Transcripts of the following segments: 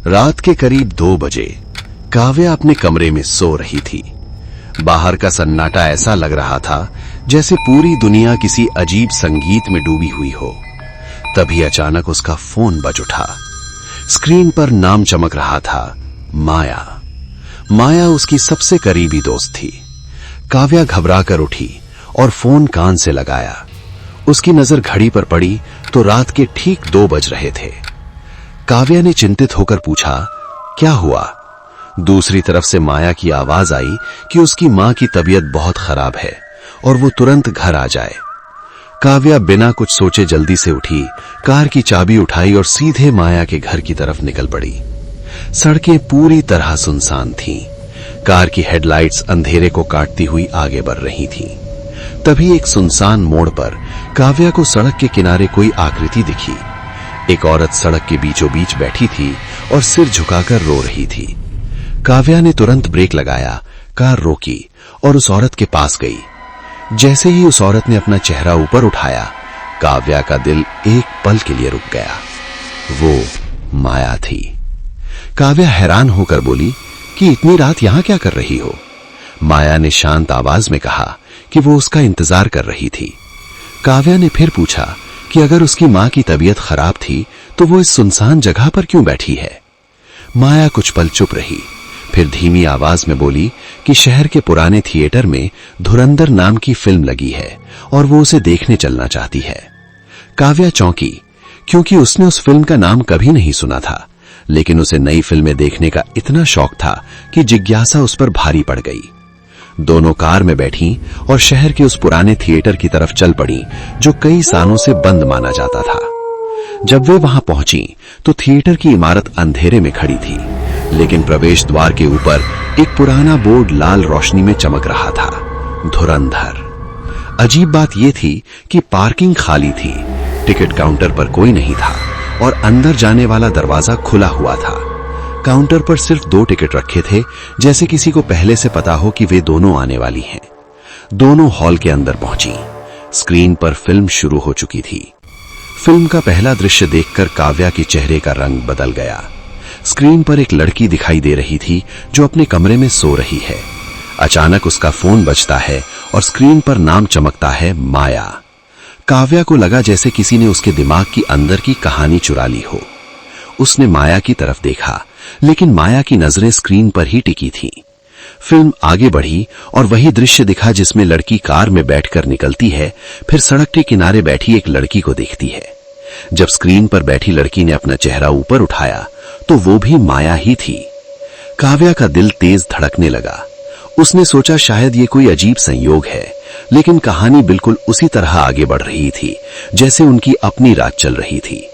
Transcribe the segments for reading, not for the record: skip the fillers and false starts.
रात के करीब 2 बजे काव्या अपने कमरे में सो रही थी। बाहर का सन्नाटा ऐसा लग रहा था जैसे पूरी दुनिया किसी अजीब संगीत में डूबी हुई हो। तभी अचानक उसका फोन बज उठा। स्क्रीन पर नाम चमक रहा था, माया। माया उसकी सबसे करीबी दोस्त थी। काव्या घबरा कर उठी और फोन कान से लगाया। उसकी नजर घड़ी पर पड़ी तो रात के ठीक 2 बज रहे थे। काव्या ने चिंतित होकर पूछा, क्या हुआ? दूसरी तरफ से माया की आवाज आई कि उसकी मां की तबीयत बहुत खराब है और वो तुरंत घर आ जाए। काव्या बिना कुछ सोचे जल्दी से उठी, कार की चाबी उठाई और सीधे माया के घर की तरफ निकल पड़ी। सड़कें पूरी तरह सुनसान थीं। कार की हेडलाइट्स अंधेरे को काटती हुई आगे बढ़ रही थीं। तभी एक सुनसान मोड़ पर काव्या को सड़क के किनारे कोई आकृति दिखी। एक औरत सड़क के बीचों बीच बैठी थी और सिर झुकाकर रो रही थी। काव्या ने तुरंत ब्रेक लगाया, कार रोकी और उस औरत के पास गई। जैसे ही उस औरत ने अपना चेहरा ऊपर उठाया, काव्या का दिल एक पल के लिए रुक गया। वो माया थी। काव्या हैरान होकर बोली कि इतनी रात यहां क्या कर रही हो? माया ने शांत आवाज में कहा कि वो उसका इंतजार कर रही थी। काव्या ने फिर पूछा कि अगर उसकी मां की तबीयत खराब थी तो वो इस सुनसान जगह पर क्यों बैठी है? माया कुछ पल चुप रही, फिर धीमी आवाज में बोली कि शहर के पुराने थिएटर में धुरंधर नाम की फिल्म लगी है और वो उसे देखने चलना चाहती है। काव्या चौंकी क्योंकि उसने उस फिल्म का नाम कभी नहीं सुना था, लेकिन उसे नई फिल्में देखने का इतना शौक था कि जिज्ञासा उस पर भारी पड़ गई। दोनों कार में बैठी और शहर के उस पुराने थिएटर की तरफ चल पड़ी जो कई सालों से बंद माना जाता था। जब वे वहां पहुंची तो थिएटर की इमारत अंधेरे में खड़ी थी, लेकिन प्रवेश द्वार के ऊपर एक पुराना बोर्ड लाल रोशनी में चमक रहा था, धुरंधर। अजीब बात यह थी कि पार्किंग खाली थी, टिकट काउंटर पर कोई नहीं था और अंदर जाने वाला दरवाजा खुला हुआ था। काउंटर पर सिर्फ 2 टिकट रखे थे, जैसे किसी को पहले से पता हो कि वे दोनों आने वाली हैं। दोनों हॉल के अंदर पहुंची। स्क्रीन पर फिल्म शुरू हो चुकी थी। फिल्म का पहला दृश्य देखकर काव्या के चेहरे का रंग बदल गया। स्क्रीन पर एक लड़की दिखाई दे रही थी जो अपने कमरे में सो रही है। अचानक उसका फोन बजता है और स्क्रीन पर नाम चमकता है, माया। काव्या को लगा जैसे किसी ने उसके दिमाग की अंदर की कहानी चुरा ली हो। उसने माया की तरफ देखा, लेकिन माया की नजरें स्क्रीन पर ही टिकी थीं। फिल्म आगे बढ़ी और वही दृश्य दिखा जिसमें लड़की कार में बैठकर निकलती है, फिर सड़क के किनारे बैठी एक लड़की को देखती है। जब स्क्रीन पर बैठी लड़की ने अपना चेहरा ऊपर उठाया तो वो भी माया ही थी। काव्या का दिल तेज धड़कने लगा। उसने सोचा शायद ये कोई अजीब संयोग है, लेकिन कहानी बिल्कुल उसी तरह आगे बढ़ रही थी जैसे उनकी अपनी रात चल रही थी।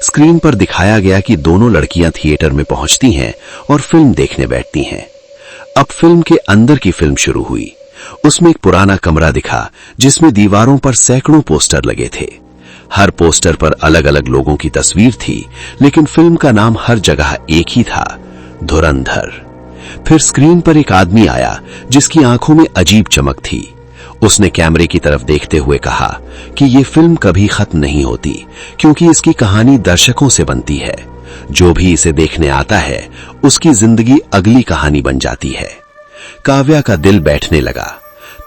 स्क्रीन पर दिखाया गया कि दोनों लड़कियां थिएटर में पहुंचती हैं और फिल्म देखने बैठती हैं। अब फिल्म के अंदर की फिल्म शुरू हुई। उसमें एक पुराना कमरा दिखा जिसमें दीवारों पर सैकड़ों पोस्टर लगे थे। हर पोस्टर पर अलग अलग लोगों की तस्वीर थी, लेकिन फिल्म का नाम हर जगह एक ही था, धुरंधर। फिर स्क्रीन पर एक आदमी आया जिसकी आंखों में अजीब चमक थी। उसने कैमरे की तरफ देखते हुए कहा कि ये फिल्म कभी खत्म नहीं होती, क्योंकि इसकी कहानी दर्शकों से बनती है। जो भी इसे देखने आता है उसकी जिंदगी अगली कहानी बन जाती है। काव्या का दिल बैठने लगा।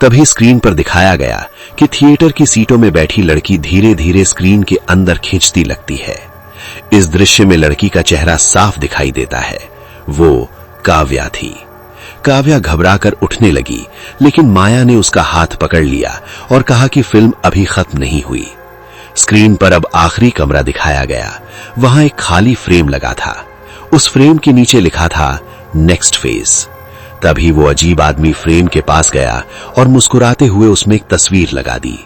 तभी स्क्रीन पर दिखाया गया कि थिएटर की सीटों में बैठी लड़की धीरे धीरे स्क्रीन के अंदर खींचती लगती है। इस दृश्य में लड़की का चेहरा साफ दिखाई देता है। वो काव्या थी। काव्या घबराकर उठने लगी, लेकिन माया ने उसका हाथ पकड़ लिया और कहा कि फिल्म अभी खत्म नहीं हुई। स्क्रीन पर अब आखिरी कमरा दिखाया गया। वहां एक खाली फ्रेम लगा था। उस फ्रेम के नीचे लिखा था, नेक्स्ट फेज। तभी वो अजीब आदमी फ्रेम के पास गया और मुस्कुराते हुए उसमें एक तस्वीर लगा दी।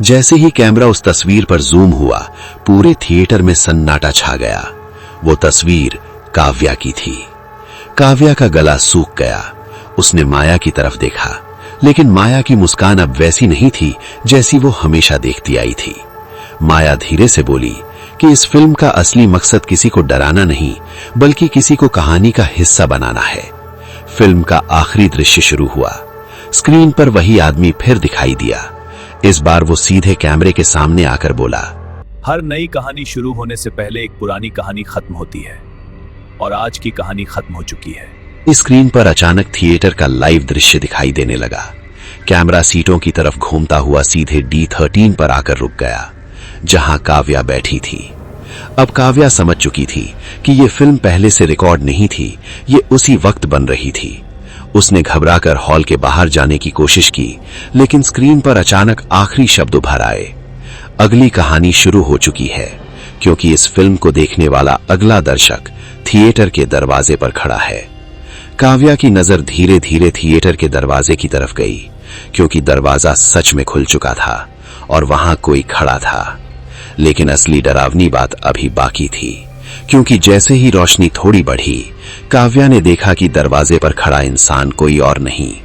जैसे ही कैमरा उस तस्वीर पर जूम हुआ, पूरे थिएटर में सन्नाटा छा गया। वो तस्वीर काव्या की थी। काव्या का गला सूख गया। उसने माया की तरफ देखा, लेकिन माया की मुस्कान अब वैसी नहीं थी जैसी वो हमेशा देखती आई थी। माया धीरे से बोली कि इस फिल्म का असली मकसद किसी को डराना नहीं, बल्कि किसी को कहानी का हिस्सा बनाना है। फिल्म का आखिरी दृश्य शुरू हुआ। स्क्रीन पर वही आदमी फिर दिखाई दिया। इस बार वो सीधे कैमरे के सामने आकर बोला, हर नई कहानी शुरू होने से पहले एक पुरानी कहानी खत्म होती है। और आज की कहानी खत्म हो चुकी है। स्क्रीन पर अचानक थिएटर का लाइव दृश्य दिखाई देने लगा। कैमरा सीटों की तरफ घूमता हुआ सीधे D13 पर आकर रुक गया, जहां काव्या बैठी थी। अब काव्या समझ चुकी थी कि ये फिल्म पहले से रिकॉर्ड नहीं थी, ये उसी वक्त बन रही थी। उसने घबराकर हॉल के बाहर जाने की कोशिश की, लेकिन स्क्रीन पर अचानक आखिरी शब्द उभर आए। अगली कहानी शुरू हो चुकी है, क्योंकि इस फिल्म को देखने वाला अगला दर्शक थिएटर के दरवाजे पर खड़ा है। काव्या की नजर धीरे धीरे थिएटर के दरवाजे की तरफ गई, क्योंकि दरवाजा सच में खुल चुका था और वहां कोई खड़ा था। लेकिन असली डरावनी बात अभी बाकी थी, क्योंकि जैसे ही रोशनी थोड़ी बढ़ी, काव्या ने देखा कि दरवाजे पर खड़ा इंसान कोई और नहीं,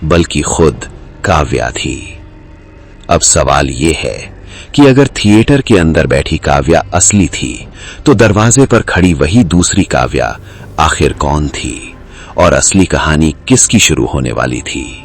बल्कि खुद काव्या थी। अब सवाल ये है कि अगर थिएटर के अंदर बैठी काव्या असली थी, तो दरवाजे पर खड़ी वही दूसरी काव्या आखिर कौन थी और असली कहानी किसकी शुरू होने वाली थी?